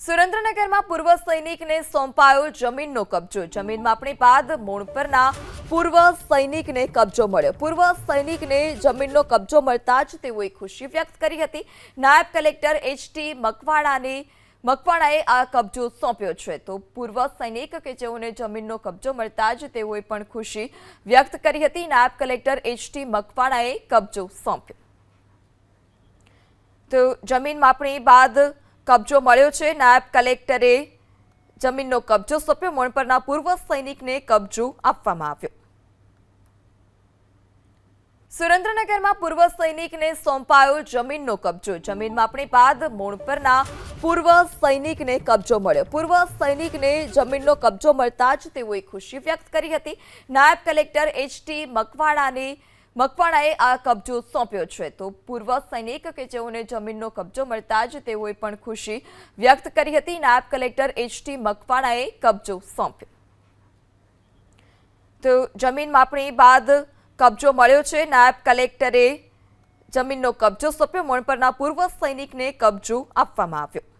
સુરેન્દ્રનગરમાં પૂર્વ સૈનિકને સોંપાયો જમીનનો કબજો। જમીન માપણી બાદ મૂળ પરના પૂર્વ સૈનિકને કબજો મળ્યો। પૂર્વ સૈનિકને જમીનનો કબજો મળતા જ તેઓએ ખુશી વ્યક્ત કરી હતી। નાયબ કલેક્ટર એચ.ટી. મકવાણાએ આ કબજો સોંપ્યો છે। તો પૂર્વ સૈનિક કે જેઓને જમીનનો કબજો મળતા જ તેઓએ પણ ખુશી વ્યક્ત કરી હતી। નાયબ કલેક્ટર એચ.ટી. મકવાણાએ કબજો સોંપ્યો। તો જમીન માપણી બાદ કબજો મળ્યો છે। નાયબ કલેક્ટરે જમીનનો કબજો સોંપ્યો। મૂળ પરના પૂર્વ સૈનિકને કબજો આપવામાં આવ્યો। સુરેન્દ્રનગરમાં પૂર્વ સૈનિકને સોંપાયો જમીનનો કબજો। જમીન માપણી બાદ મૂળ પરના પૂર્વ સૈનિકને કબજો મળ્યો। પૂર્વ સૈનિકને જમીનનો કબજો મળતા જ તેઓએ ખુશી વ્યક્ત કરી હતી। નાયબ કલેક્ટર એચ.ટી. મકવાણાએ આ કબજો સોંપ્યો છે। તો પૂર્વ સૈનિક કે જેઓને જમીનનો કબજો મળતા જ તેઓએ પણ ખુશી વ્યક્ત કરી હતી। નાયબ કલેક્ટર એચ.ટી. મકવાણાએ કબજો સોંપ્યો। તો જમીન માપણી બાદ કબજો મળ્યો છે। નાયબ કલેક્ટરે જમીનનો કબજો સોંપ્યો। મૂળ પરના પૂર્વ સૈનિકને કબજો આપવામાં આવ્યો।